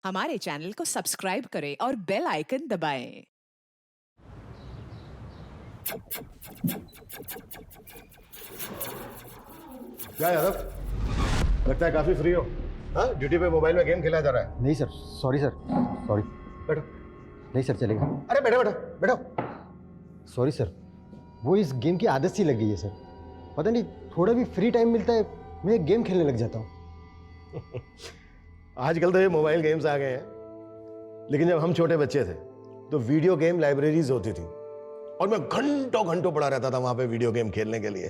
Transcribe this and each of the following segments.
हमारे चैनल को सब्सक्राइब करें और बेल आइकन दबाएं। क्या यादव, लगता है काफी फ्री हो। हाँ, ड्यूटी पे मोबाइल में गेम खेला जा रहा है। नहीं सर, सॉरी सर, सॉरी। बैठो। नहीं सर, चलेगा। अरे बैठो बैठो बैठो। सॉरी सर, वो इस गेम की आदत सी लग गई है सर। पता नहीं, थोड़ा भी फ्री टाइम मिलता है मैं गेम खेलने लग जाता हूँ। आजकल तो ये मोबाइल गेम्स आ गए हैं, लेकिन जब हम छोटे बच्चे थे तो वीडियो गेम लाइब्रेरीज होती थी और मैं घंटों घंटों पड़ा रहता था वहां पे वीडियो गेम खेलने के लिए।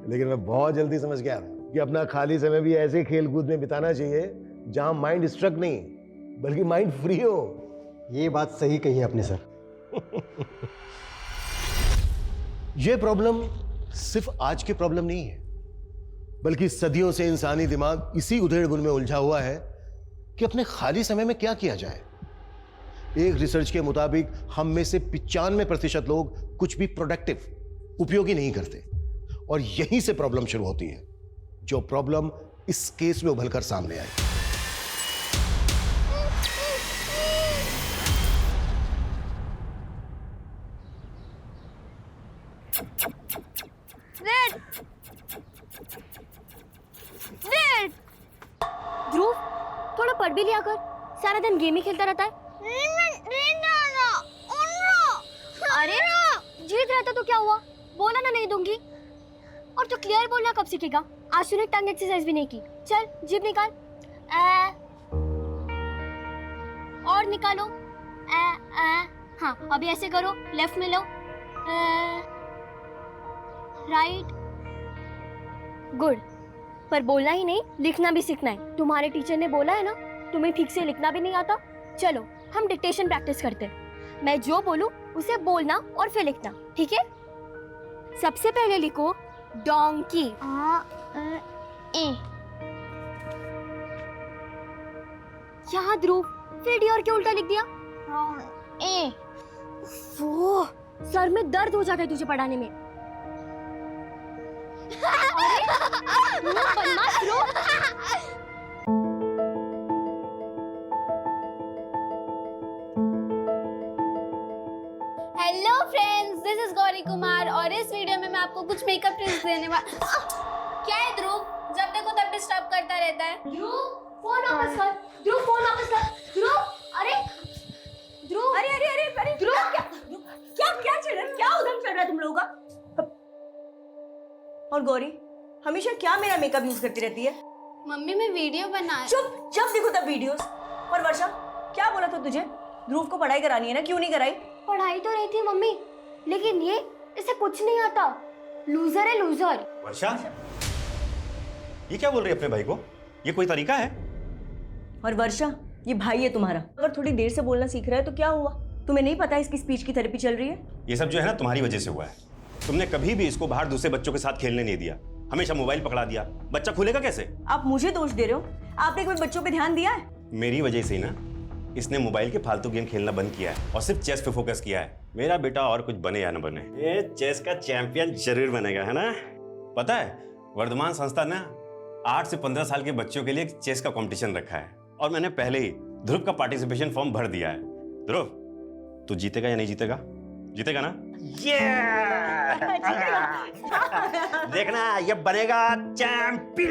लेकिन मैं बहुत जल्दी समझ गया कि अपना खाली समय भी ऐसे खेल कूद में बिताना चाहिए जहां माइंड स्ट्रक नहीं बल्कि माइंड फ्री हो। ये बात सही कही है आपने सर। ये प्रॉब्लम सिर्फ आज की प्रॉब्लम नहीं है, बल्कि सदियों से इंसानी दिमाग इसी उधेड़-बुन में उलझा हुआ है कि अपने खाली समय में क्या किया जाए। एक रिसर्च के मुताबिक हम में से 95% लोग कुछ भी प्रोडक्टिव, उपयोगी नहीं करते और यहीं से प्रॉब्लम शुरू होती है, जो प्रॉब्लम इस केस में उभरकर सामने आई। ध्रुव, थोड़ा पढ़ भी लिया कर, सारा दिन गेम ही खेलता रहता है। अरे जीत रहता तो क्या हुआ, बोला ना नहीं दूंगी। और तो क्लियर बोलना कब सीखेगा? आज तूने टंग एक्सरसाइज भी नहीं की। चल जीभ निकाल। और निकालो। हाँ, अभी ऐसे करो, लेफ्ट में लो, राइट। गुड। पर बोलना ही नहीं, लिखना भी सीखना है। तुम्हारे टीचर ने बोला है ना, तुम्हें ठीक से लिखना भी नहीं आता। चलो हम डिक्टेशन प्रैक्टिस करते हैं। मैं जो बोलूं उसे बोलना और फिर लिखना, ठीक है? सबसे पहले लिखो डोंकी। यहाँ ध्रुव, फिर डी और क्या उल्टा लिख दिया? ए। वो सर में दर्द हो जाता है तुझे पढ़ाने में। बदमाश Dhruv. Hello friends, this is Gauri Kumar और इस वीडियो में मैं आपको कुछ मेकअप टिप्स देने क्या है ध्रुव, जब देखो तब डिस्टर्ब करता रहता है। ध्रुव, फोन वापस कर। ध्रुव, फोन वापस कर। ध्रुव, अरे ध्रुव, अरे अरे अरे अरे ध्रुव, क्या चल रहा है? क्या उधम चल रहा है तुम लोगों का? और गौरी हमेशा क्या मेरा मेकअप यूज करती रहती है? मम्मी मैं वीडियो बना। चुप, जब देखो तब वीडियोस। और वर्षा, क्या बोला था तुझे? ध्रुव को पढ़ाई करानी है ना, क्यों नहीं कराई? पढ़ाई तो रही थी मम्मी, लेकिन ये इसे कुछ नहीं आता। लूजर है लूजर। वर्षा, ये क्या बोल रही है अपने भाई को? ये कोई तरीका है? और वर्षा, ये भाई है तुम्हारा, अगर थोड़ी देर से बोलना सीख रहा है तो क्या हुआ? तुम्हें नहीं पता इसकी स्पीच की थेरेपी चल रही है? ये सब जो है ना तुम्हारी वजह से हुआ है। तुमने कभी भी इसको बाहर दूसरे बच्चों के साथ खेलने नहीं दिया, हमेशा मोबाइल पकड़ा दिया। बच्चा खुलेगा कैसे? आप मुझे दोष दे रहे हो? आपने कभी बच्चों पे ध्यान दिया है? मेरी वजह से ही ना इसने मोबाइल के फालतू गेम खेलना बंद किया है और सिर्फ चेस पे फोकस किया है। मेरा बेटा और कुछ बने या न बने, ये चेस का चैंपियन जरूर बनेगा, है ना? पता है, वर्धमान संस्था ने 8 से 15 साल के बच्चों के लिए एक चेस का कंपटीशन रखा है और मैंने पहले ही ध्रुव का पार्टिसिपेशन फॉर्म भर दिया है। ध्रुव, तू जीतेगा या नहीं जीतेगा? जीतेगा ना? देखना, ये बनेगा चैंपियन।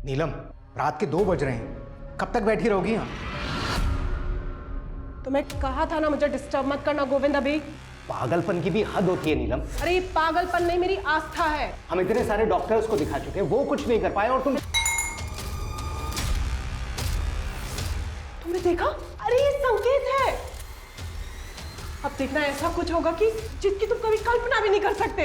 नीलम, रात के 2 बज रहे हैं, कब तक बैठी रहोगी यहाँ? तो मैं कहा था ना मुझे डिस्टर्ब मत करना गोविंद अभी। पागलपन की भी हद होती है नीलम। अरे ये पागलपन नहीं, मेरी आस्था है। हम इतने सारे डॉक्टर्स को दिखा चुके हैं, वो कुछ नहीं कर पाए और तुमने देखा? अरे ये संकेत है। अब देखना ऐसा कुछ होगा कि जिसकी तुम कभी कल्पना भी नहीं कर सकते।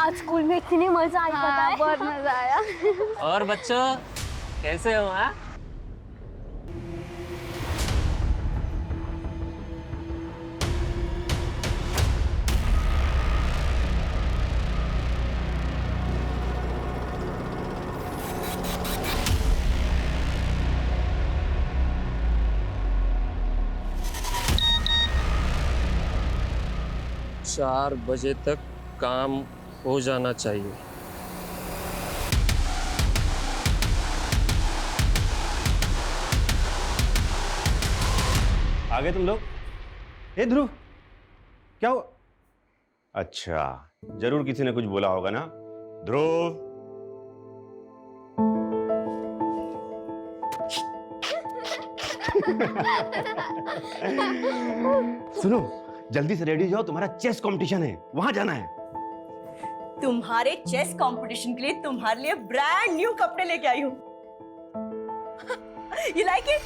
आज स्कूल में इतनी मजा आई, पता हाँ, है? बहुत मजा आया। और बच्चों कैसे हो? हाँ, चार बजे तक काम हो जाना चाहिए। आ गए तुम लोग? हे ध्रुव, क्या हुआ? अच्छा, जरूर किसी ने कुछ बोला होगा ना। ध्रुव, सुनो, जल्दी से रेडी हो जाओ, तुम्हारा चेस कंपटीशन है, वहां जाना है। तुम्हारे चेस कंपटीशन के लिए तुम्हारे लिए ब्रांड न्यू कपड़े लेके आई हूँ। You like it?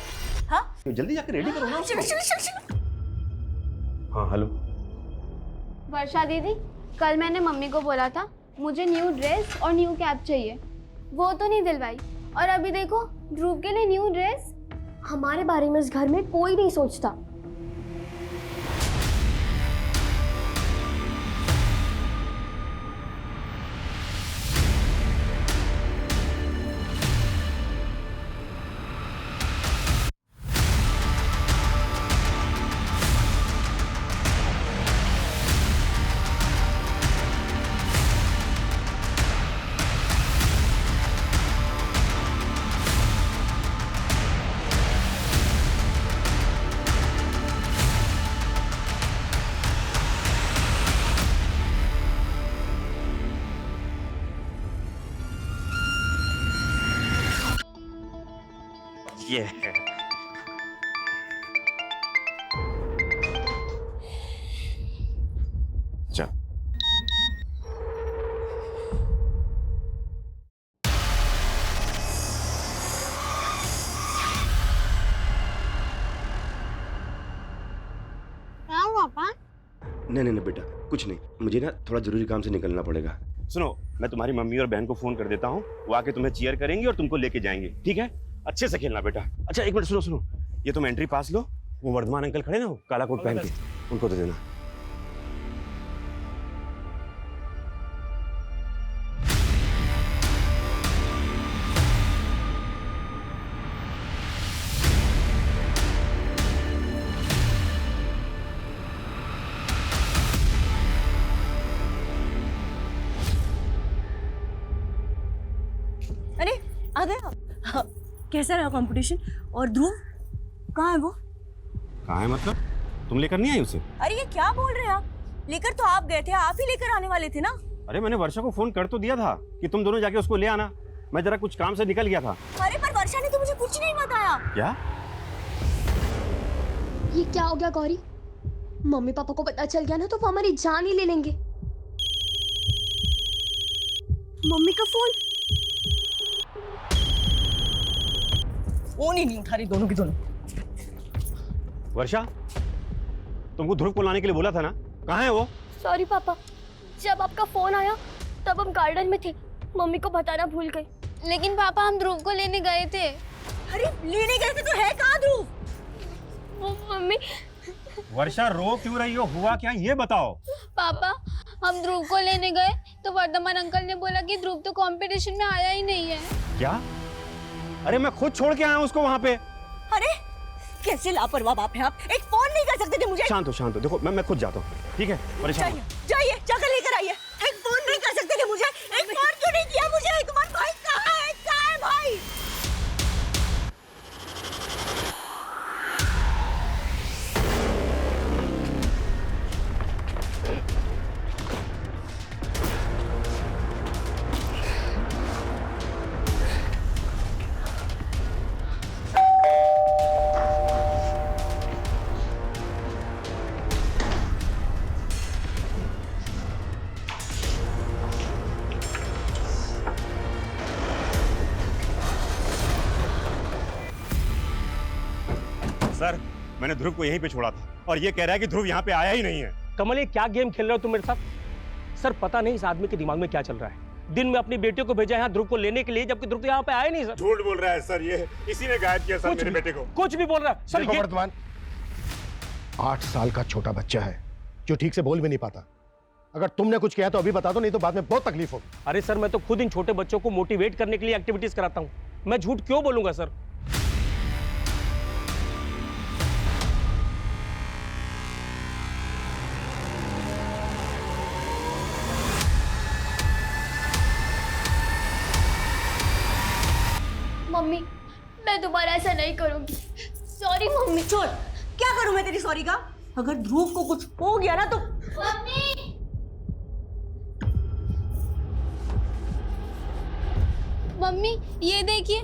हाँ? जल्दी जाकर रेडी करो ना। चलो चलो चलो चलो। हाँ, हेलो। वर्षा दीदी, कल मैंने मम्मी को बोला था मुझे न्यू ड्रेस और न्यू कैप चाहिए, वो तो नहीं दिलवाई। और अभी देखो, ध्रुव के लिए न्यू ड्रेस। हमारे बारे में इस घर में कोई नहीं सोचता। ये चल। नहीं बेटा, कुछ नहीं, मुझे ना थोड़ा जरूरी काम से निकलना पड़ेगा। सुनो, मैं तुम्हारी मम्मी और बहन को फोन कर देता हूँ, वो आके तुम्हें चीयर करेंगी और तुमको लेके जाएंगे, ठीक है? अच्छे से खेलना बेटा। अच्छा, एक मिनट सुनो, ये तुम एंट्री पास लो, वो वर्धमान अंकल खड़े ना, वो काला कोट पहन के, उनको दे देना। अरे आ गए आप? हाँ, कैसा रहा कंपटीशन? और ध्रुव कहाँ है वो? कहाँ है मतलब? तुम लेकर नहीं आई उसे? अरे ये क्या बोल रहे हैं आप? लेकर तो आप गए थे, आप ही लेकर आने वाले थे ना। अरे मैंने वर्षा को फोन कर तो दिया था कि तुम दोनों जाके उसको ले आना, मैं जरा कुछ काम से निकल गया था। अरे पर वर्षा ने तो मुझे कुछ नहीं बताया। क्या? ये क्या हो गया गौरी? मम्मी पापा को पता चल गया ना तो वो हमारी जान ही ले लेंगे। मम्मी का फोन। फोन ही नहीं उठा रही दोनों की दोनों। वर्षा, तुमको ध्रुव को लाने के लिए बोला था ना, कहाँ है वो? सॉरी पापा, जब आपका फोन आया तब हम गार्डन में थे, मम्मी को बताना भूल गए। लेकिन पापा, हम ध्रुव को लेने गए थे। अरे लेने गए थे तो है कहाँ ध्रुव? वो मम्मी। वर्षा, रो क्यों रही हो? हुआ क्या ये बताओ। पापा, हम ध्रुव को लेने गए तो वर्धमान अंकल ने बोला कि ध्रुव तो कंपटीशन में आया ही नहीं है। क्या? अरे मैं खुद छोड़ के आया हूँ उसको वहाँ पे। अरे कैसे लापरवाह बाप है आप, एक फोन नहीं कर सकते थे मुझे? शांत हो, देखो मैं खुद जाता हूँ, ठीक है? परेशान जाइए जाइए, जाकर लेकर आइए। एक फोन नहीं कर सकते थे मुझे? एक फोन क्यों नहीं किया मुझे? तुम्हारा भाई कहाँ है? कहाँ है भाई? सर, मैंने ध्रुव को यहीं पे छोड़ा था और ये कह रहा है कि ध्रुव यहाँ पे आया ही नहीं है। कमल, ये क्या गेम खेल रहे हो तुम मेरे साथ? सर पता नहीं इस आदमी के दिमाग में क्या चल रहा है। दिन में अपनी बेटियों को भेजा यहाँ ध्रुव को लेने के लिए, जबकि ध्रुव तो यहाँ पे आया नहीं सर। झूठ बोल रहा है सर, ये इसी ने गायब किया सर मेरे बेटे को। कुछ भी बोल रहा है सर। देखो वर्धमान, 8 साल का छोटा बच्चा है जो ठीक से बोल भी नहीं पाता। अगर तुमने कुछ किया तो अभी बता दो, नहीं तो बाद में बहुत तकलीफ होगी। अरे सर मैं तो खुद इन छोटे बच्चों को मोटिवेट करने के लिए एक्टिविटीज कराता हूँ, मैं झूठ क्यों बोलूंगा सर। मम्मी मैं दोबारा ऐसा नहीं करूंगी। Sorry mummy. छोड़, क्या करूं मैं तेरी सॉरी का? अगर ध्रुव को कुछ हो गया ना तो मम्मी मम्मी ये देखिए।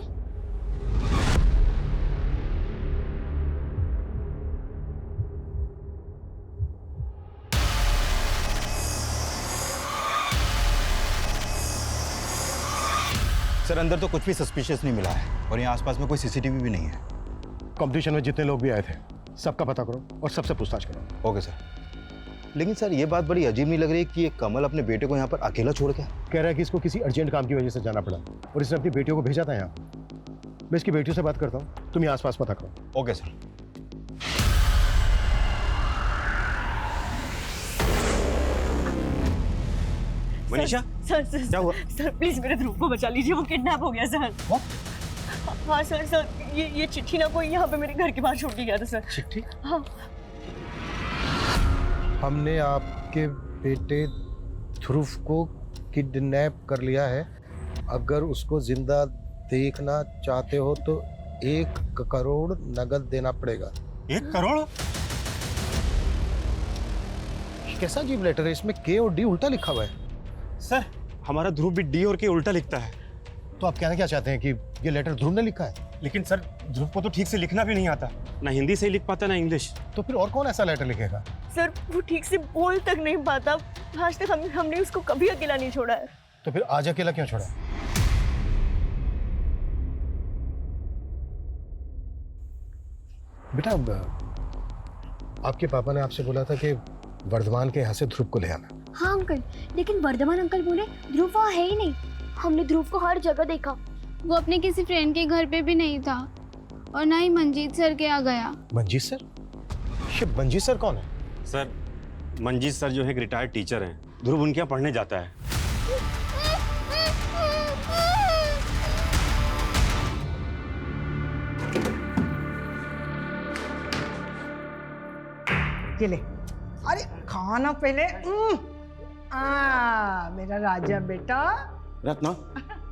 सर अंदर तो कुछ भी सस्पिशियस नहीं मिला है और यहाँ आसपास में कोई सीसीटीवी भी नहीं है। कंपटीशन में जितने लोग भी आए थे सबका पता करो और सबसे पूछताछ करो। Okay sir. लेकिन सर ये बात बड़ी अजीब नहीं लग रही कि ये कमल अपने बेटे को यहाँ पर अकेला छोड़ गया? कह रहा है कि इसको किसी अर्जेंट काम की वजह से जाना पड़ा और इसने अपनी बेटियों को भेजा था यहाँ। मैं इसकी बेटियों से बात करता हूँ, तुम यहाँ आसपास पता करो। Okay sir. Manisha sir sir क्या हुआ? सर प्लीज मेरे ध्रुव को बचा लीजिए, वो किडनैप हो गया सर। हाँ सर सर ये चिट्ठी ना कोई यहाँ पे मेरे घर के बाहर छोड़ के गया था सर। चिट्ठी? हाँ। हमने आपके बेटे ध्रुव को किडनैप कर लिया है। अगर उसको जिंदा देखना चाहते हो तो 1 करोड़ नगद देना पड़ेगा। 1 करोड़? कैसा अजीब लेटर है, इसमें के और डी उल्टा लिखा हुआ है। सर हमारा ध्रुव भी डी और के उल्टा लिखता है। तो आप कहना क्या चाहते हैं कि ये लेटर ध्रुव ने लिखा है? लेकिन सर ध्रुव को तो ठीक से लिखना भी नहीं आता, ना हिंदी से लिख पाता ना इंग्लिश। तो फिर और कौन ऐसा लेटर लिखेगा? सर वो ठीक से बोल तक नहीं पाता। आज तक हमने उसको कभी अकेला नहीं छोड़ा है। तो फिर आज अकेला क्यों छोड़ा? बेटा आपके पापा ने आपसे बोला था कि वर्धमान के यहाँ से ध्रुव को ले आना। हाँ अंकल, लेकिन वर्धमान अंकल बोले ध्रुव वहाँ है ही नहीं। हमने ध्रुव को हर जगह देखा। वो अपने किसी फ्रेंड के घर पे भी नहीं था और ना ही मंजीत सर के यहाँ गया। मंजीत सर? ये मंजीत सर कौन है? सर मंजीत सर जो है एक रिटायर्ड टीचर हैं, ध्रुव उनके यहाँ पढ़ने जाता है। ये ले, अरे खाना पहले। मेरा राजा बेटा। रत्ना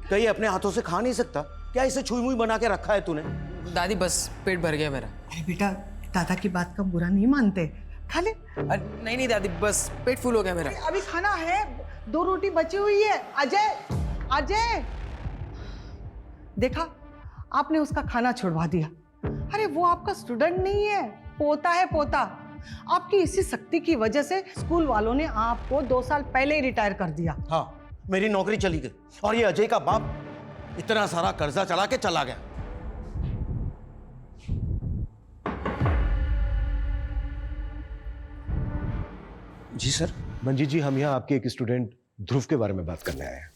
कहीं अपने हाथों से खा नहीं सकता क्या? इसे छुई मुई बना के रखा है तूने? दादी बस पेट भर गया मेरा। अरे बेटा दादा की बात का बुरा नहीं मानते, खा ले। नहीं नहीं दादी बस पेट फुल हो गया मेरा। अभी खाना है, 2 रोटी बची हुई है। अजय अजय देखा, आपने उसका खाना छुड़वा दिया। अरे वो आपका स्टूडेंट नहीं है, पोता है पोता। आपकी इसी शक्ति की वजह से स्कूल वालों ने आपको 2 साल पहले ही रिटायर कर दिया। हाँ मेरी नौकरी चली गई और ये अजय का बाप इतना सारा कर्जा चला के चला गया। जी सर। मंजीत जी हम यहाँ आपके एक स्टूडेंट ध्रुव के बारे में बात करने आए हैं।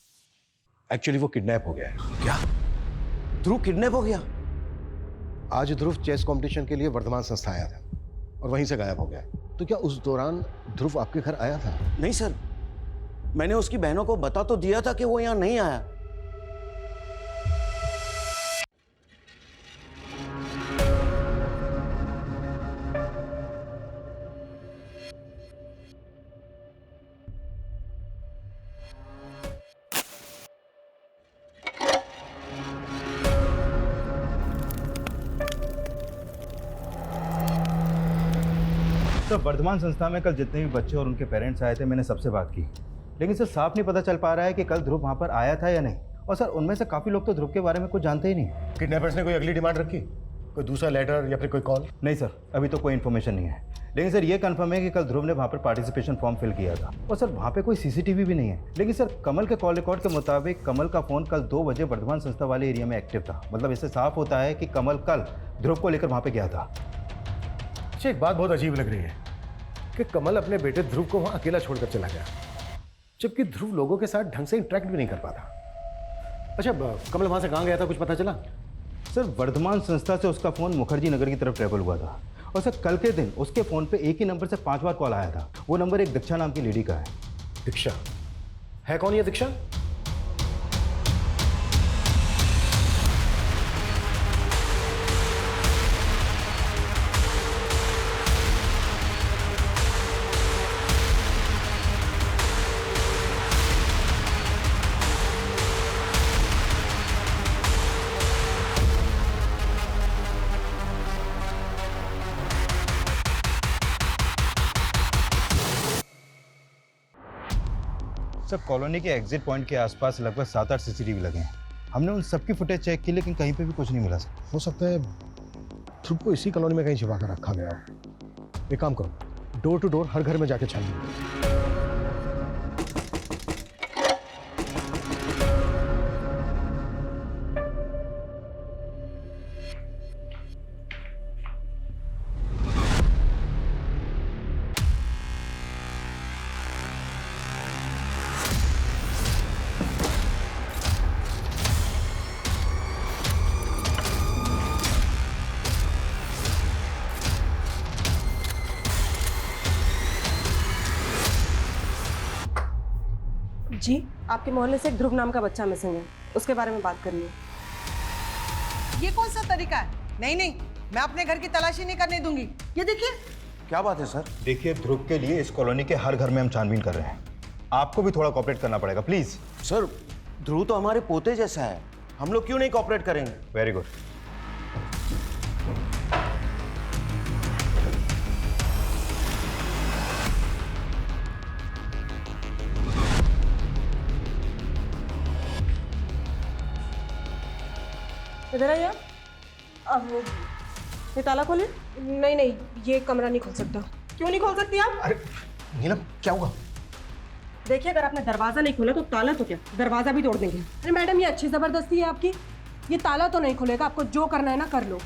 एक्चुअली वो किडनैप हो गया है। क्या? ध्रुव किडनैप हो गया? आज ध्रुव चेस कंपटीशन के लिए वर्धमान संस्था आया था और वहीं से गायब हो गया। तो क्या उस दौरान ध्रुव आपके घर आया था? नहीं सर, मैंने उसकी बहनों को बता तो दिया था कि वो यहाँ नहीं आया। तो वर्धमान संस्था में कल जितने भी बच्चे और उनके पेरेंट्स आए थे मैंने सबसे बात की, लेकिन सर साफ नहीं पता चल पा रहा है कि कल ध्रुव वहाँ पर आया था या नहीं। और सर उनमें से काफ़ी लोग तो ध्रुव के बारे में कुछ जानते ही नहीं। किडनैपर्स ने कोई अगली डिमांड रखी? कोई दूसरा लेटर या फिर कोई कॉल? नहीं सर, अभी तो कोई इन्फॉर्मेशन नहीं है। लेकिन सर ये कंफर्म है कि कल ध्रुव ने वहाँ पर पार्टिसिपेशन फॉर्म फिल किया था और सर वहाँ पे कोई सीसीटीवी भी नहीं है। लेकिन सर कमल के कॉल रिकॉर्ड के मुताबिक कमल का फ़ोन कल 2 बजे वर्धमान संस्था वाले एरिया में एक्टिव था। मतलब इससे साफ होता है कि कमल कल ध्रुव को लेकर वहाँ पे गया था। अच्छा एक बात बहुत अजीब लग रही है कि कमल अपने बेटे ध्रुव को वहाँ अकेला छोड़कर चला गया। जबकि ध्रुव लोगों के साथ ढंग से इंटरेक्ट भी नहीं कर पाता। अच्छा कमल वहां से कहाँ गया था, कुछ पता चला? सर वर्धमान संस्था से उसका फ़ोन मुखर्जी नगर की तरफ ट्रेवल हुआ था और सर कल के दिन उसके फ़ोन पे एक ही नंबर से 5 बार कॉल आया था। वो नंबर एक दीक्षा नाम की लेडी का है। दीक्षा है? कौन ये दीक्षा? सर कॉलोनी के एग्जिट पॉइंट के आसपास लगभग 7-8 सीसीटीवी लगे हैं। हमने उन सबकी फुटेज चेक की लेकिन कहीं पे भी कुछ नहीं मिला सर। हो सकता है ध्रुव को इसी कॉलोनी में कहीं छिपा कर रखा गया हो। एक काम करो, डोर टू डोर हर घर में जाके छानिए। जी, आपके मोहल्ले से एक ध्रुव नाम का बच्चा मिसिंग है, उसके बारे में बात करनी है। ये कौन सा तरीका है? नहीं नहीं, मैं अपने घर की तलाशी नहीं करने दूंगी। ये देखिए। क्या बात है सर? देखिए ध्रुव के लिए इस कॉलोनी के हर घर में हम छानबीन कर रहे हैं। आपको भी थोड़ा कोऑपरेट करना पड़ेगा प्लीज। सर ध्रुव तो हमारे पोते जैसा है, हम लोग क्यों नहीं कोऑपरेट करेंगे? Very good. इधर आइए। अब ये ताला खोले। नहीं नहीं, ये कमरा नहीं खोल सकता। क्यों नहीं खोल सकती आप? अरे नीलम क्या हुआ? देखिए अगर आपने दरवाजा नहीं खोला तो ताला तो क्या, दरवाजा भी तोड़ देंगे। अरे मैडम ये अच्छी जबरदस्ती है आपकी। ये ताला तो नहीं खुलेगा, आपको जो करना है ना कर लो।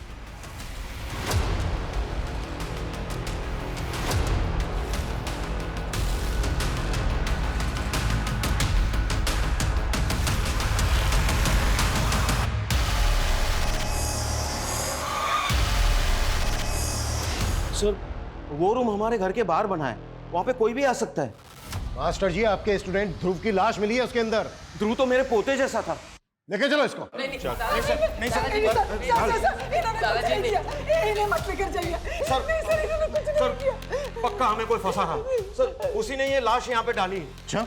सर वो रूम हमारे घर के बाहर बना है, वहां पे कोई भी आ सकता है। मास्टर जी आपके स्टूडेंट ध्रुव की लाश मिली है उसके अंदर। ध्रुव तो मेरे पोते जैसा था। लेके चलो इसको। नहीं सर, पक्का हमें कोई फंसा था सर, उसी ने ये लाश यहाँ पे डाली। अच्छा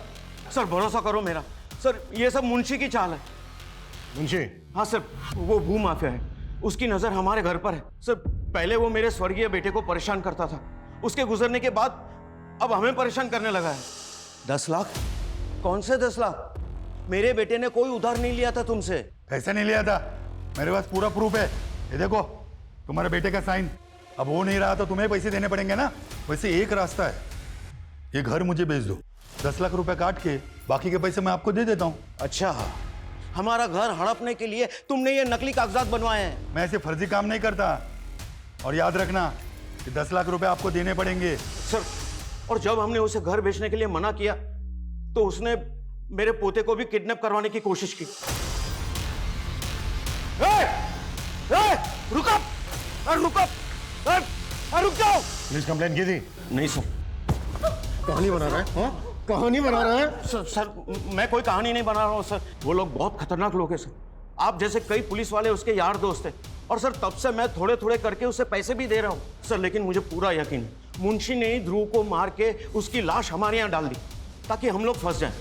सर भरोसा करो मेरा, सर ये सब मुंशी की चाल है। मुंशी? हाँ सर, वो भू माफिया है, उसकी नजर हमारे घर पर है। सर पहले वो मेरे स्वर्गीय बेटे को परेशान करता था, उसके गुजरने के बाद अब हमें परेशान करने लगा है। 10 लाख? कौन से 10 लाख? मेरे बेटे ने कोई उधार नहीं लिया था तुमसे। पैसा नहीं लिया था, मेरे पास पूरा प्रूफ है। ये देखो तुम्हारे बेटे का साइन। अब वो नहीं रहा तो तुम्हें पैसे देने पड़ेंगे ना। वैसे एक रास्ता है, ये घर मुझे बेच दो, 10 लाख रुपए काट के बाकी के पैसे मैं आपको दे देता हूँ। अच्छा, हमारा घर हड़पने के लिए तुमने ये नकली कागजात बनवाए हैं? मैं ऐसे फर्जी काम नहीं करता, और याद रखना कि 10 लाख रुपए आपको देने पड़ेंगे। सर, और जब हमने उसे घर बेचने के लिए मना किया तो उसने मेरे पोते को भी किडनैप करवाने की कोशिश की। रुक जाओ। पुलिस कंप्लेन की थी? नहीं सर। कहानी बना रहा है? कहानी बना रहा है? सर मैं कोई कहानी नहीं बना रहा हूँ सर, वो लोग बहुत खतरनाक लोग हैं सर। आप जैसे कई पुलिस वाले उसके यार दोस्त हैं, और सर तब से मैं थोड़े थोड़े करके उसे पैसे भी दे रहा हूँ सर। लेकिन मुझे पूरा यकीन है मुंशी ने ही ध्रुव को मार के उसकी लाश हमारे यहाँ डाल दी ताकि हम लोग फंस जाएं।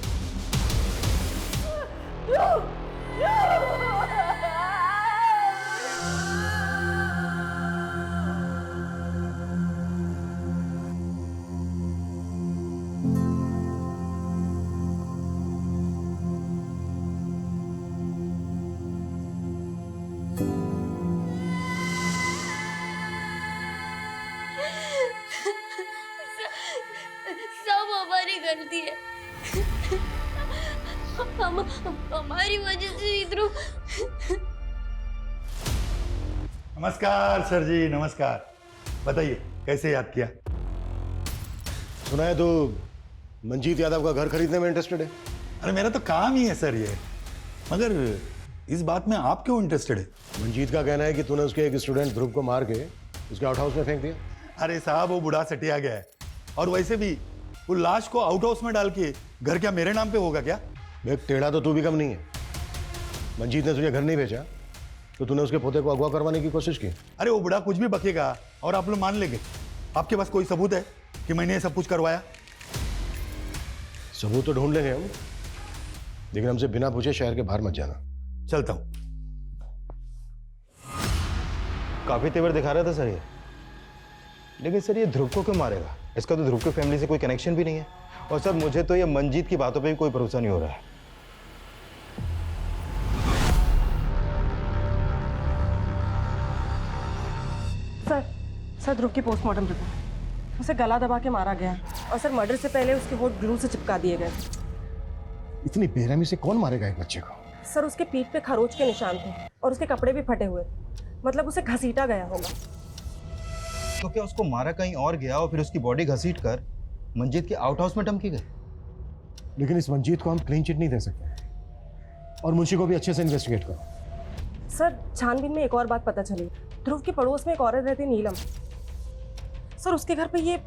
सब हमारी गलती है। हमारी वजह से इधर। नमस्कार सर जी, नमस्कार। बताइए कैसे याद किया? सुना है तो मंजीत यादव का घर खरीदने में इंटरेस्टेड है। अरे मेरा तो काम ही है सर ये, मगर इस बात में आप क्यों इंटरेस्टेड है? मंजीत का कहना है कि तूने उसके एक स्टूडेंट ध्रुव को मार के उसके आउट हाउस में फेंक दिया। अरे साहब वो बूढ़ा सटिया गया है, और वैसे भी वो लाश को आउट हाउस में डाल के घर क्या मेरे नाम पे होगा क्या? देख टेढ़ा तो तू भी कम नहीं है। मंजीत ने तुझे घर नहीं भेजा तो तूने उसके पोते को अगवा करवाने की कोशिश की। अरे वो बूढ़ा कुछ भी बकेगा और आप लोग मान लेंगे। आपके पास कोई सबूत है कि मैंने ये सब कुछ करवाया? सबूत तो ढूंढ लेंगे हम, लेकिन हमसे बिना पूछे शहर के बाहर मत जाना। चलता हूं। काफी तेवर दिखा रहा था सर ये, लेकिन सर ये ध्रुव को क्यों मारेगा? इसका तो ध्रुव की फैमिली से कोई कनेक्शन भी नहीं है। और सर मुझे तो ये मंजीत की बातों पे भी कोई भरोसा नहीं हो रहा है। सर ध्रुव की पोस्टमार्टम रिपोर्ट, उसे गला दबा के मारा गया और सर मर्डर से पहले उसके होठ ग्लू से चिपका दिए गए। इतनी बेरहमी से कौन मारेगा एक बच्चे को? सर उसके पीठ पे खरोच के निशान थे और उसके कपड़े भी फटे हुए, मतलब उसे घसीटा गया होगा। तो क्या उसको मारा कहीं और गया और फिर उसकी बॉडी घसीट कर मंजीत के आउट हाउस में डंप की गई? लेकिन इस मंजीत को हम क्लीन चिट नहीं दे सकते, और मुंशी को भी अच्छे से इन्वेस्टिगेट करो। सर छानबीन में एक और बात पता चली, ध्रुव के पड़ोस में एक औरत रहती नीलम। सर उसके घर पे ये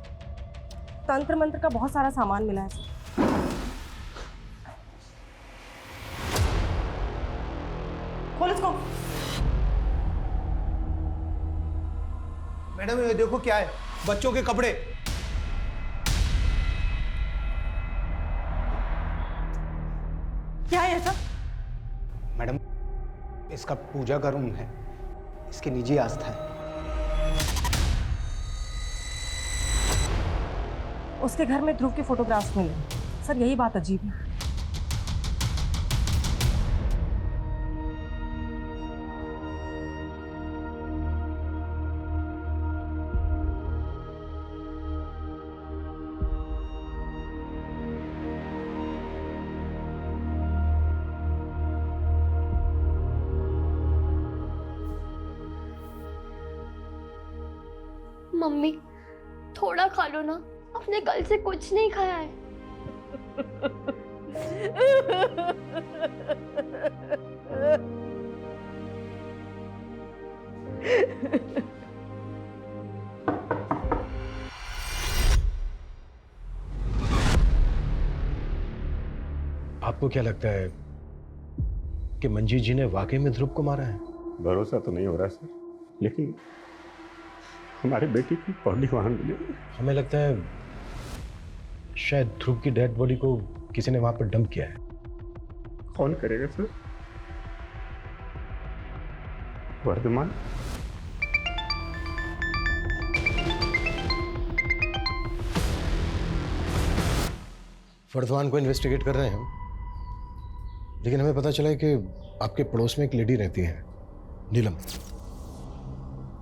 तंत्र मंत्र का बहुत सारा सामान मिला है। खोल इसको। मैडम ये देखो क्या है, बच्चों के कपड़े। क्या है ऐसा? मैडम इसका पूजा का रूम है, इसकी निजी आस्था है। उसके घर में ध्रुव के फोटोग्राफ्स मिले। सर यही बात अजीब है। मम्मी थोड़ा खा लो ना, अपने कल से कुछ नहीं खाया है। आपको क्या लगता है कि मंजीत जी ने वाकई में ध्रुव को मारा है? भरोसा तो नहीं हो रहा सर, लेकिन हमारे बेटी की बॉडी वहां मिली। हमें लगता है शायद ध्रुव की डेड बॉडी को किसी ने वहां पर डंप किया है। कौन करेगा सर? वर्धमान? वर्धमान को इन्वेस्टिगेट कर रहे हैं हम, लेकिन हमें पता चला है कि आपके पड़ोस में एक लेडी रहती है नीलम।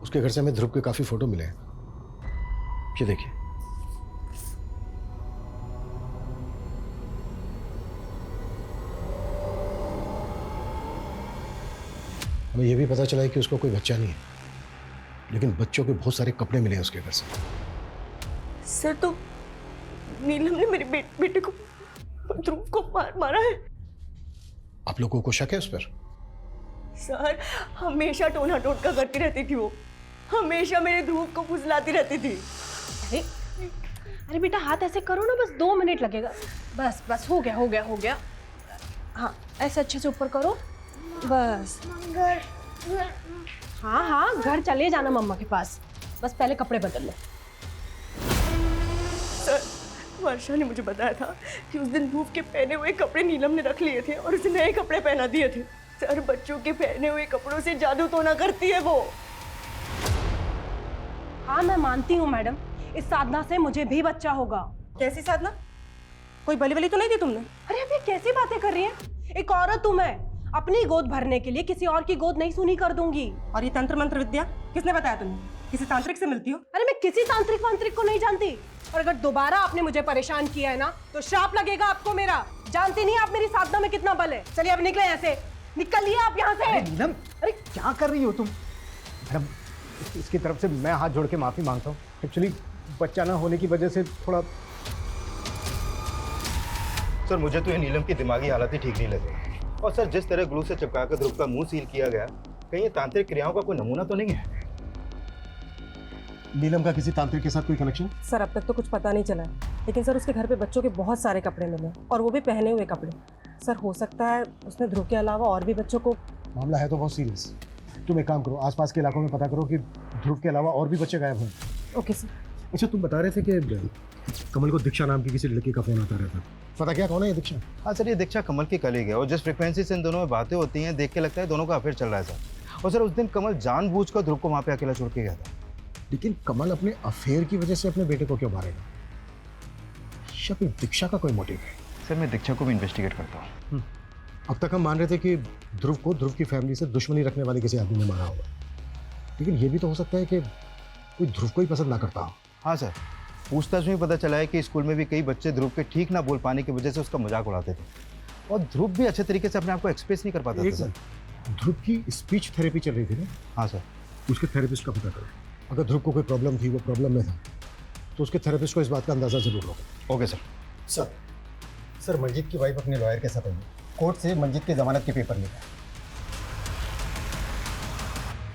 उसके घर से हमें ध्रुव के काफी फोटो मिले हैं। ये देखिए। हमें यह भी पता चला है कि उसका कोई बच्चा नहीं है, लेकिन बच्चों के बहुत सारे कपड़े मिले हैं उसके घर से। सर तो नीलम ने मेरे बेटे को, ध्रुव को मारा है। आप लोगों को शक है उस पर? सर हमेशा टोना टोटका करती रहती थी वो, हमेशा मेरे ध्रुव को फुसलाती रहती थी। अरे अरे बेटा हाथ ऐसे करो ना, बस 2 मिनट लगेगा। बस बस हो गया हो गया हो गया। हाँ ऐसे अच्छे से ऊपर करो, बस। हाँ हाँ घर चले जाना मम्मा के पास, बस पहले कपड़े बदल लो। सर वर्षा ने मुझे बताया था कि उस दिन ध्रुव के पहने हुए कपड़े नीलम ने रख लिए थे और उसे नए कपड़े पहना दिए थे। सर बच्चों के पहने हुए कपड़ों से जादू टोना करती है वो। हाँ मैं मानती हूँ मैडम, इस साधना से मुझे भी बच्चा होगा। कैसी साधना? कोई बलि वली तो नहीं दी तुमने? अरे अब ये कैसी बातें कर रही हैं? एक औरत हूँ मैं, अपनी गोद भरने के लिए किसी और की गोद नहीं सुनी कर दूंगी। और ये तंत्र मंत्र विद्या किसने बताया तुम्हें? किसी तांत्रिक से मिलती हो? अरे मैं किसी तांत्रिक वांत्रिक को नहीं जानती, और अगर दोबारा आपने मुझे परेशान किया है ना तो श्राप लगेगा आपको मेरा। जानती नहीं आप मेरी साधना में कितना बल है। चलिए अब निकले यहाँ से, निकलिए आप यहाँ से। नीलम अरे क्या कर रही हो तुम? मैडम इसकी तरफ से मैं हाथ जोड़ के माफी मांगता हूँ। एक्चुअली बच्चा ना होने की वजह से थोड़ा सर मुझे तो ये नीलम की दिमागी हालत ही ठीक नहीं लग रही। और सर जिस तरह ग्लू से चिपकाकर ध्रुव का मुंह सील किया गया, कहीं ये तांत्रिक क्रियाओं का कोई नमूना तो नहीं है? नीलम का किसी तांत्रिक के साथ कोई कनेक्शन? सर अब तक तो कुछ पता नहीं चला है, लेकिन सर उसके घर पे बच्चों के बहुत सारे कपड़े मिले और वो भी पहने हुए कपड़े। सर हो सकता है उसने ध्रुव के अलावा और भी बच्चों को। मामला है तो बहुत सीरियस। तुम एक काम करो, आसपास के इलाकों में पता करो कि ध्रुव के अलावा और भी बच्चे गायब हैं। Okay sir. अच्छा, तुम बता रहे थे कि कमल को दीक्षा नाम की किसी लड़की का फोन आता रहता, पता क्या कौन है ये दीक्षा? हाँ सर, ये दीक्षा कमल की कलीग है और जिस फ्रिक्वेंसी से इन दोनों में बातें होती हैं देख के लगता है दोनों का अफेयर चल रहा है सर। और सर उस दिन कमल जानबूझकर ध्रुव को वहाँ पे अकेला छोड़ के गया था। लेकिन कमल अपने अफेयर की वजह से अपने बेटे को क्यों मारेगा? या फिर दीक्षा का कोई मोटिव है? सर मैं दीक्षा को भी इन्वेस्टिगेट करता हूँ। अब तक हम मान रहे थे कि ध्रुव को ध्रुव की फैमिली से दुश्मनी रखने वाले किसी आदमी ने मारा होगा, लेकिन ये भी तो हो सकता है कि कोई ध्रुव को ही पसंद ना करता हो। हाँ सर, पूछताछ में पता चला है कि स्कूल में भी कई बच्चे ध्रुव के ठीक ना बोल पाने की वजह से उसका मजाक उड़ाते थे और ध्रुव भी अच्छे तरीके से अपने आप को एक्सप्रेस नहीं कर पाता था सर। ध्रुव की स्पीच थेरेपी चल रही थी ना? हाँ सर। उसके थेरेपिस्ट का पता करो। अगर ध्रुव को कोई प्रॉब्लम थी, वो प्रॉब्लम में था, तो उसके थेरेपिस्ट को इस बात का अंदाजा जरूर होगा। Okay sir. सर मंजीत की वाइफ अपने लॉयर के साथ आई, कोर्ट से मंजीत के जमानत के पेपर लेकर।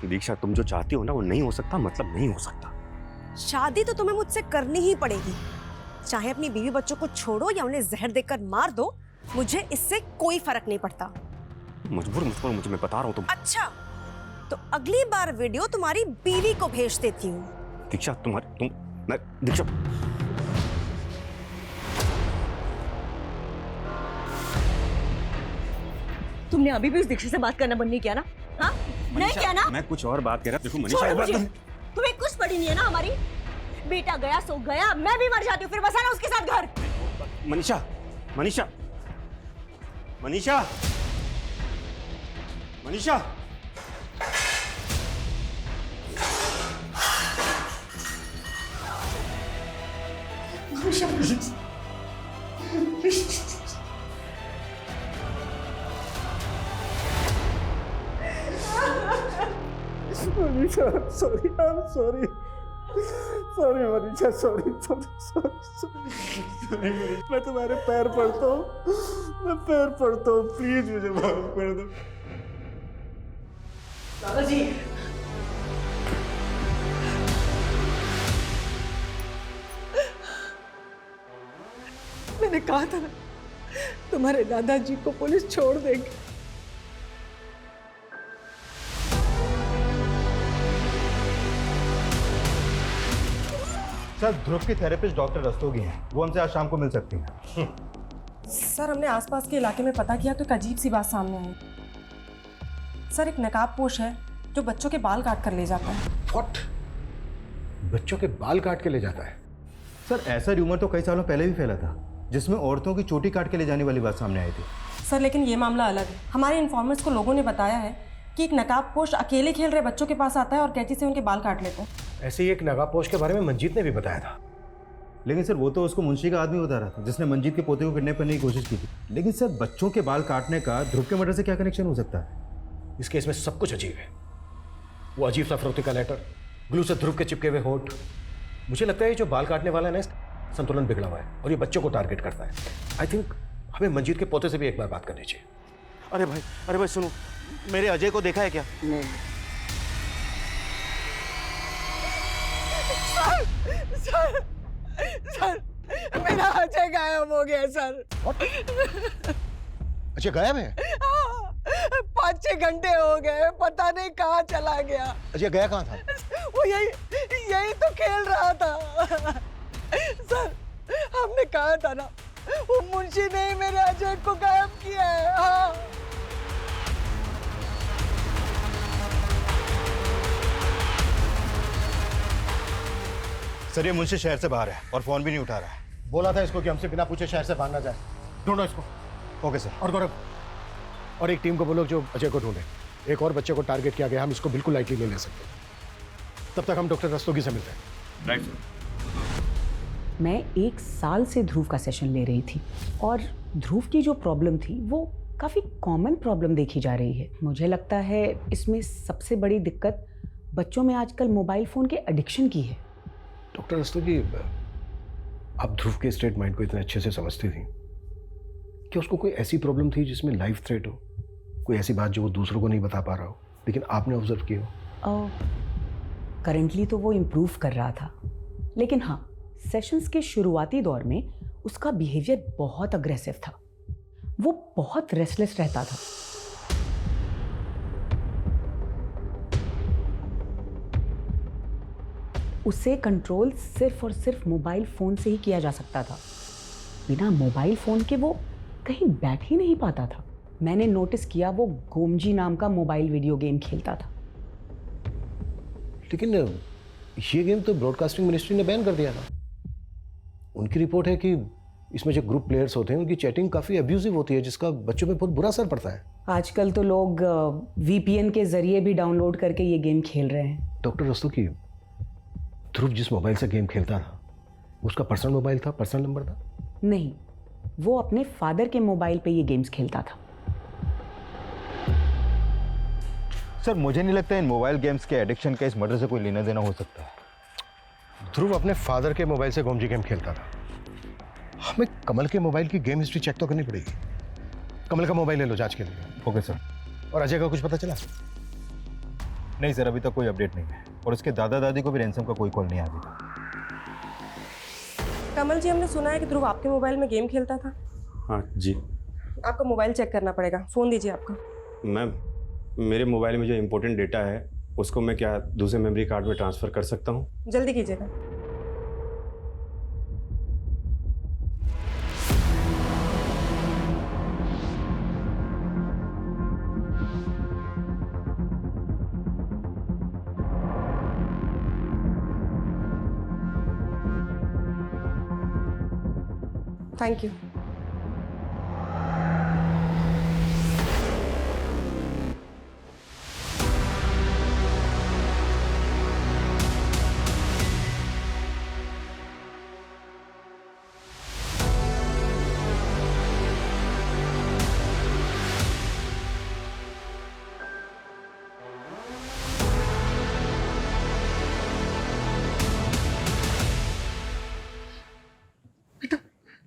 दीक्षा, तुम जो चाहती हो ना वो नहीं हो सकता, मतलब नहीं हो सकता। शादी तो तुम्हें मुझसे करनी ही पड़ेगी, चाहे अपनी बीवी बच्चों को छोड़ो या उन्हें जहर देकर मार दो, मुझे इससे कोई फर्क नहीं पड़ता। मजबूर मुझे मैं बता रहा हूँ तुम। अच्छा, तो अगली बार वीडियो तुम्हारी बीवी को भेज देती हूँ। दीक्षा दीक्षा, तुमने अभी भी उस दीक्षा से बात करना बंद नहीं किया ना? हाँ, नहीं किया ना? मैं कुछ और बात कर रहा। देखो मनीषा, तुम्हें कुछ पड़ी नहीं है ना हमारी? बेटा गया सो गया, मैं भी मर जाती हूँ, फिर बसाना उसके साथ घर। Manisha Manisha Manisha Manisha Manisha, sorry, I am sorry, sorry Manisha, sorry sorry sorry. मैं तुम्हारे पैर पड़ता हूँ, मैं पैर पड़ता हूँ, प्लीज मुझे माफ कर दो। दादाजी, मैंने कहा था ना तुम्हारे दादाजी को पुलिस छोड़ देगी। सर ध्रुव की थेरेपिस्ट डॉक्टर रस्तोगी हैं, वो हमसे आज शाम को मिल सकती हैं। सर हमने आसपास के इलाके में पता किया तो एक अजीब सी बात सामने आई। सर एक नकाबपोश है जो बच्चों के बाल काट कर ले जाता है। व्हाट? बच्चों के बाल काट के ले जाता है? सर ऐसा र्यूमर तो कई सालों पहले भी फैला था, जिसमें औरतों की चोटी काट के ले जाने वाली बात सामने आई थी। सर लेकिन ये मामला अलग है। हमारे इन्फॉर्मर्स को लोगों ने बताया है कि एक नकाबपोश अकेले खेल रहे बच्चों के पास आता है और कैंची से उनके बाल काट लेता है। ऐसे ही एक नकाबपोश के बारे में मंजीत ने भी बताया था। लेकिन सर वो तो उसको मुंशी का आदमी बता रहा था जिसने मंजीत के पोते को किडनैप करने की कोशिश की थी। लेकिन सर बच्चों के बाल काटने का ध्रुव के मर्डर से क्या कनेक्शन हो सकता है? इस केस में सब कुछ अजीब है। वो अजीब सा फरोख्ती का लेटर, ग्लू से ध्रुव के चिपके हुए होठ। मुझे लगता है जो बाल काटने वाला है ना, संतुलन बिगड़ा हुआ है और ये बच्चों को टारगेट करता है। आई थिंक हमें मंजीत के पोते से भी एक बार बात करनी चाहिए। अरे भाई सुनो, मेरे अजय को देखा है क्या? नहीं। सर मेरा अजय गायब हो गया सर। अजय गायब है? 5-6 घंटे हो गए, पता नहीं कहाँ चला गया। अजय गया कहाँ था? वो यही तो खेल रहा था। सर हमने कहा था ना, वो मुंशी ने ही मेरे अजय को गायब किया है। हाँ। सर ये मुंशी शहर से बाहर है और फोन भी नहीं उठा रहा है। बोला था इसको कि हमसे बिना पूछे शहर से बाहर ना जाए। ढूंढो इसको। Okay sir. और गौरव, और एक टीम को बोलो जो अजय को ढूंढे। एक और बच्चे को टारगेट किया गया, हम इसको बिल्कुल लाइटली नहीं ले सकते। तब तक हम डॉक्टर रस्तोगी से मिलते हैं। Right sir. मैं 1 साल से ध्रुव का सेशन ले रही थी और ध्रुव की जो प्रॉब्लम थी वो काफ़ी कॉमन प्रॉब्लम देखी जा रही है। मुझे लगता है इसमें सबसे बड़ी दिक्कत बच्चों में आजकल मोबाइल फ़ोन के एडिक्शन की है। डॉक्टर रस्तोगी, आप ध्रुव के स्टेट माइंड को इतने अच्छे से समझती थी, क्या उसको कोई ऐसी प्रॉब्लम थी जिसमें लाइफ थ्रेट हो, कोई ऐसी बात जो वो दूसरों को नहीं बता पा रहा हो लेकिन आपने ऑब्जर्व की हो? करंटली तो वो इम्प्रूव कर रहा था, लेकिन हाँ, सेशंस के शुरुआती दौर में उसका बिहेवियर बहुत अग्रेसिव था। वो बहुत रेस्टलेस रहता था। उसे कंट्रोल सिर्फ और सिर्फ मोबाइल फ़ोन से ही किया जा सकता था। बिना मोबाइल फ़ोन के वो कहीं बैठ ही नहीं पाता था। मैंने नोटिस किया वो गोमजी नाम का मोबाइल वीडियो गेम खेलता था। लेकिन ये गेम तो ब्रॉडकास्टिंग मिनिस्ट्री ने बैन कर दिया था। उनकी रिपोर्ट है कि इसमें जो ग्रुप प्लेयर्स होते हैं उनकी चैटिंग काफ़ी अब्यूजिव होती है, जिसका बच्चों पे बहुत बुरा असर पड़ता है। आजकल तो लोग वीपीएन के ज़रिए भी डाउनलोड करके ये गेम खेल रहे हैं। डॉक्टर रस्तोगी, ध्रुव जिस मोबाइल से गेम खेलता था उसका पर्सनल मोबाइल था, पर्सनल नंबर था? नहीं, वो अपने फादर के मोबाइल पे ये गेम्स खेलता था। सर मुझे नहीं लगता इन मोबाइल गेम्स के एडिक्शन का इस मर्डर से कोई लेना देना हो सकता है। ध्रुव अपने फादर के मोबाइल से गोमजी गेम खेलता था। हमें कमल के मोबाइल की गेम हिस्ट्री चेक तो करनी पड़ेगी। कमल का मोबाइल ले लो जांच के लिए। Okay sir. और अजय का कुछ पता चला? नहीं सर, अभी तक कोई अपडेट नहीं है और उसके दादा दादी को भी रैंसम का कोई कॉल नहीं आया था। कमल जी, हमने सुना है कि ध्रुव आपके मोबाइल में गेम खेलता था। हाँ जी। आपका मोबाइल चेक करना पड़ेगा, फ़ोन दीजिए आपका। मैम, मेरे मोबाइल में जो इम्पोर्टेंट डेटा है उसको मैं क्या दूसरे मेमोरी कार्ड में ट्रांसफ़र कर सकता हूँ? जल्दी कीजिएगा। Thank you.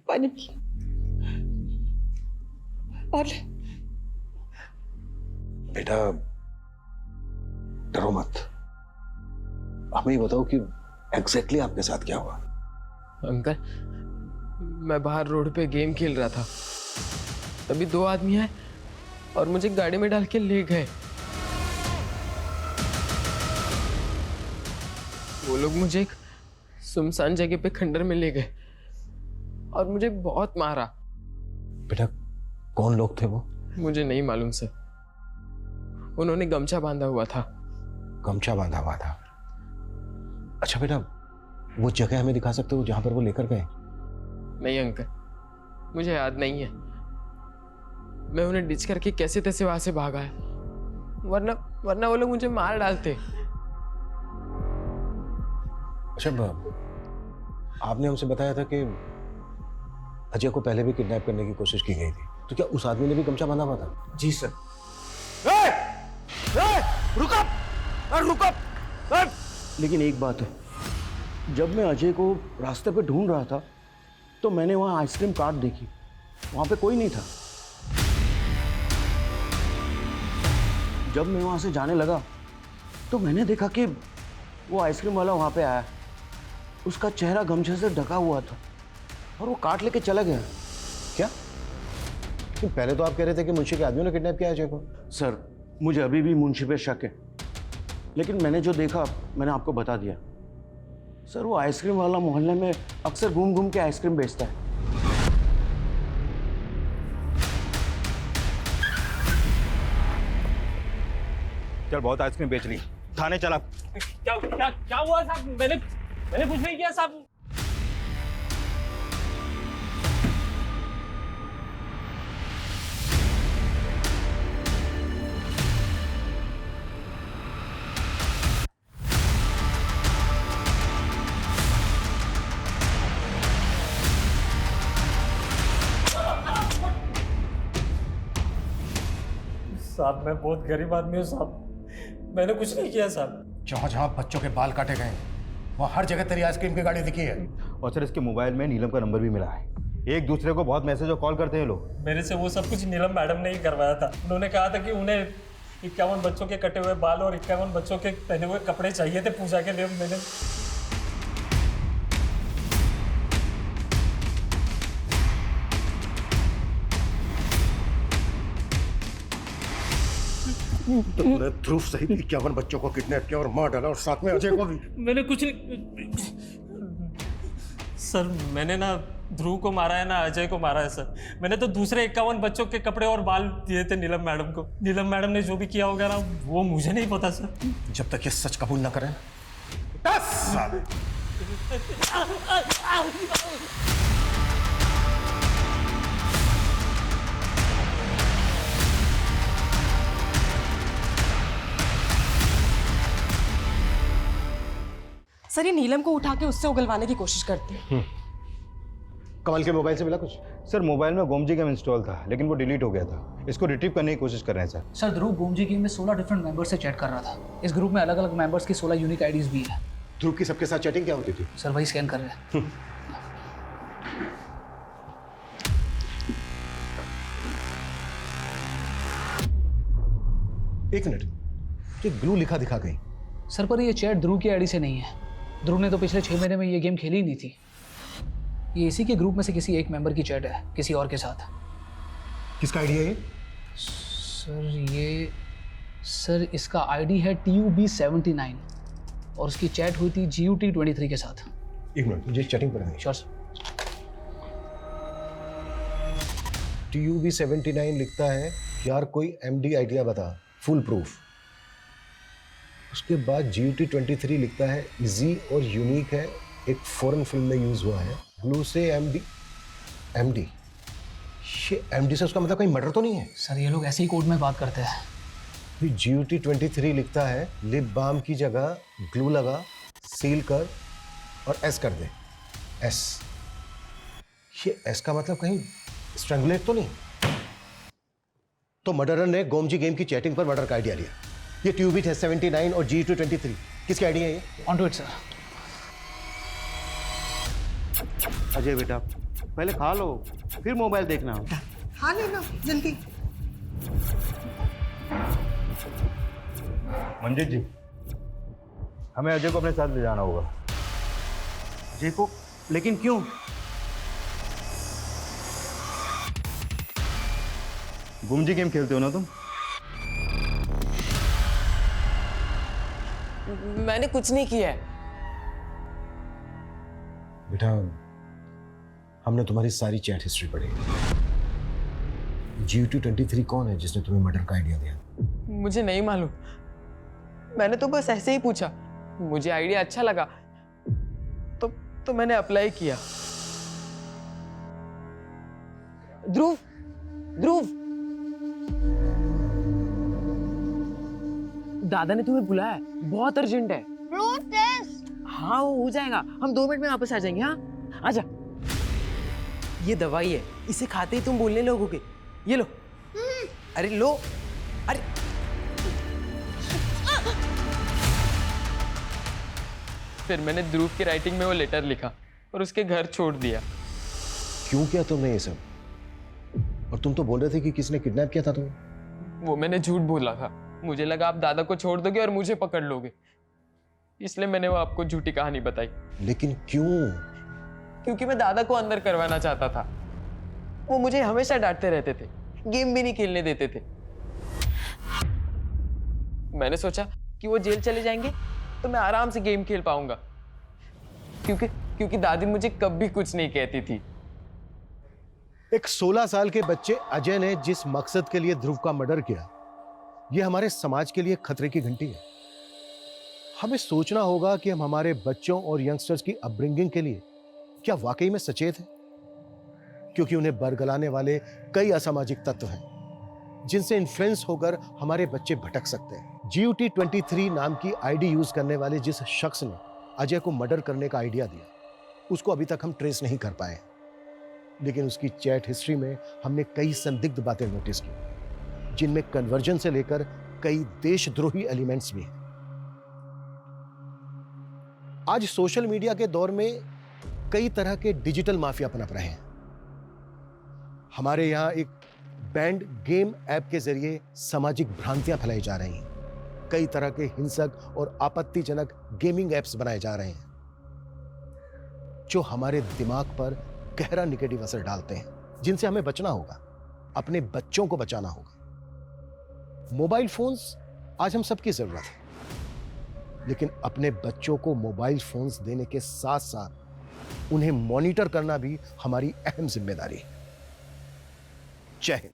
पानी पी और बेटा डरो मत, हमें ही बताओ कि एग्जैक्टली आपके साथ क्या हुआ। अंकल, मैं बाहर रोड पे गेम खेल रहा था, तभी दो आदमी आए और मुझे गाड़ी में डाल के ले गए। वो लोग मुझे एक सुनसान जगह पे खंडर में ले गए और मुझे बहुत मारा। बेटा कौन लोग थे वो? मुझे नहीं मालूम सर, उन्होंने गमछा बांधा हुआ था। गमछा बांधा हुआ था? अच्छा बेटा, वो जगह हमें दिखा सकते हो जहां पर वो लेकर गए? नहीं अंकल, मुझे याद नहीं है। मैं उन्हें डिच करके कैसे तैसे वहां से भागा है, वरना वो लोग मुझे मार डालते। अच्छा, आपने हमसे बताया था कि अजय को पहले भी किडनैप करने की कोशिश की गई थी, तो क्या उस आदमी ने भी गमछा बांधा हुआ था? जी सर। रुको। लेकिन एक बात है, जब मैं अजय को रास्ते पे ढूंढ रहा था तो मैंने वहां आइसक्रीम कार्ट देखी, वहां पे कोई नहीं था। जब मैं वहां से जाने लगा तो मैंने देखा कि वो आइसक्रीम वाला वहां पे आया, उसका चेहरा गमछे से ढका हुआ था और वो काट लेके चला गया। क्या? कि पहले तो आप कह रहे थे कि मुंशी के आदमियों ने किडनैप किया अजय को। सर, मुझे अभी भी मुंशी पे शक है, लेकिन मैंने जो देखा मैंने आपको बता दिया। सर, वो आइसक्रीम वाला मोहल्ले में अक्सर घूम घूम के आइसक्रीम बेचता है। चल, बहुत आइसक्रीम बेच ली, थाने चला। क्या हुआ साहब? मैंने कुछ नहीं किया साहब। साहब, मैं बहुत गरीब आदमी हूँ साहब, मैंने कुछ नहीं किया साहब। जहाँ जहाँ बच्चों के बाल काटे गए वहाँ हर जगह तेरी आइसक्रीम की गाड़ी दिखी है। और सर, इसके मोबाइल में नीलम का नंबर भी मिला है। एक दूसरे को बहुत मैसेज और कॉल करते हैं लोग। मेरे से वो सब कुछ नीलम मैडम ने ही करवाया था। उन्होंने कहा था कि उन्हें 51 बच्चों के कटे हुए बाल और 51 बच्चों के पहने हुए कपड़े चाहिए थे पूजा के लिए। मैंने तुमने ध्रुव सहित 51 बच्चों को किडनैप किया और मार डाला और साथ में अजय को भी। मैंने कुछ नहीं सर, मैंने ना ध्रुव को मारा है ना अजय को मारा है सर। मैंने तो दूसरे 51 बच्चों के कपड़े और बाल दिए थे नीलम मैडम को। नीलम मैडम ने जो भी किया होगा ना वो मुझे नहीं पता सर। जब तक ये सच कबूल ना करें 10 साल। सर ये नीलम को उठा के उससे उगलवाने की कोशिश करते हैं। कमल के मोबाइल से मिला कुछ? सर मोबाइल में गोमजी गेम इंस्टॉल था लेकिन वो डिलीट हो गया था। इसको रिट्रीव करने की कोशिश कर रहे हैं सर। सर ध्रुव गोमजी गेम में 16 डिफरेंट मेंबर्स से चैट कर रहा था। इस ग्रुप में अलग अलग मेंबर्स की 16 यूनिक आईडीज भी है। ध्रुव की सबके साथ चैटिंग क्या होती थी? सर वही स्कैन कर रहे हैं। एक मिनट, ये ग्लू लिखा दिखा गई। सर पर ये चैट ध्रुव की आईडी से नहीं है। ध्रुव ने तो पिछले 6 महीने में ये गेम खेली ही नहीं थी। ये इसी के ग्रुप में से किसी एक मेंबर की चैट है किसी और के साथ। किसका आईडी है ये? सर इसका आईडी है TUB79 और उसकी चैट हुई थी GUT23 के साथ। एक मिनट, मुझे चैटिंग पढ़ना है। Sure sir. TUB79 लिखता है यार कोई MD आइडिया बता, फुल प्रूफ। उसके बाद GUT23 लिखता है इजी और यूनिक है, एक फॉरेन फिल्म में यूज हुआ है। ग्लू से MD ये MD से उसका मतलब कहीं मर्डर तो नहीं है? सर ये लोग ऐसे ही कोड में बात करते हैं। फिर GUT23 लिखता है लिप बाम की जगह ग्लू लगा, सील कर और S कर दे। S, ये S का मतलब कहीं स्ट्रैंगुलेट तो नहीं? तो मर्डरर ने गोमजी गेम की चैटिंग पर मर्डर का आइडिया लिया। ये TUB79 और GUT23 किसके आइडिया है ये? On to it sir. Ajay बेटा पहले खा लो फिर मोबाइल देखना। खा लेना जल्दी। मंजीत जी, हमें अजय को अपने साथ ले जाना होगा। अजय को? लेकिन क्यों? गोमजी गेम खेलते हो ना तुम? मैंने कुछ नहीं किया है। बेटा हमने तुम्हारी सारी चैट हिस्ट्री पढ़ी। GUT23 कौन है जिसने तुम्हें मर्डर का आइडिया दिया? मुझे नहीं मालूम, मैंने तो बस ऐसे ही पूछा। मुझे आइडिया अच्छा लगा तो मैंने अप्लाई किया। ध्रुव, दादा ने तुम्हें बुलाया है, बहुत अर्जेंट है। हाँ वो हो जाएगा, हम 2 मिनट में वापस आ जाएंगे। हाँ आजा। ये दवाई है, इसे खाते ही तुम बोलने लगोगे। ये लो। अरे लो। अरे फिर मैंने ध्रुव की राइटिंग में वो लेटर लिखा और उसके घर छोड़ दिया। क्यों किया तुमने ये सब? और तुम तो बोल रहे थे कि किसने किडनैप किया था तुम्हें? वो मैंने झूठ बोला था। मुझे लगा आप दादा को छोड़ दोगे और मुझे पकड़ लोगे, इसलिए मैंने वो आपको झूठी कहानी बताई। लेकिन क्यों? क्योंकि मैं दादा को अंदर करवाना चाहता था। वो मुझे हमेशा डांटते रहते थे, गेम भी नहीं खेलने देते थे। मैंने सोचा कि वो जेल चले जाएंगे तो मैं आराम से गेम खेल पाऊंगा, क्योंकि दादी मुझे कभी कुछ नहीं कहती थी। एक 16 साल के बच्चे अजय ने जिस मकसद के लिए ध्रुव का मर्डर किया, यह हमारे समाज के लिए खतरे की घंटी है। हमें सोचना होगा कि हम हमारे बच्चों और यंगस्टर्स की अपब्रिंगिंग के लिए क्या वाकई में सचेत हैं, क्योंकि उन्हें बरगलाने वाले कई असामाजिक तत्व हैं जिनसे इन्फ्लुएंस होकर हमारे बच्चे भटक सकते हैं। GUT23 नाम की आईडी यूज करने वाले जिस शख्स ने अजय को मर्डर करने का आइडिया दिया, उसको अभी तक हम ट्रेस नहीं कर पाए, लेकिन उसकी चैट हिस्ट्री में हमने कई संदिग्ध बातें नोटिस की, जिनमें कन्वर्जन से लेकर कई देशद्रोही एलिमेंट्स भी हैं। आज सोशल मीडिया के दौर में कई तरह के डिजिटल माफिया पनप रहे हैं, हमारे यहाँ एक बैंड गेम ऐप के जरिए सामाजिक भ्रांतियां फैलाई जा रही हैं। कई तरह के हिंसक और आपत्तिजनक गेमिंग ऐप्स बनाए जा रहे हैं जो हमारे दिमाग पर गहरा नेगेटिव असर डालते हैं, जिनसे हमें बचना होगा, अपने बच्चों को बचाना होगा। मोबाइल फोन्स आज हम सबकी जरूरत है, लेकिन अपने बच्चों को मोबाइल फोन्स देने के साथ साथ उन्हें मॉनिटर करना भी हमारी अहम जिम्मेदारी है। जय Hind.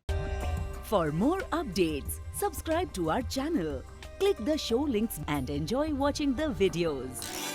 For more updates, subscribe to our channel, click the show links and enjoy watching the videos.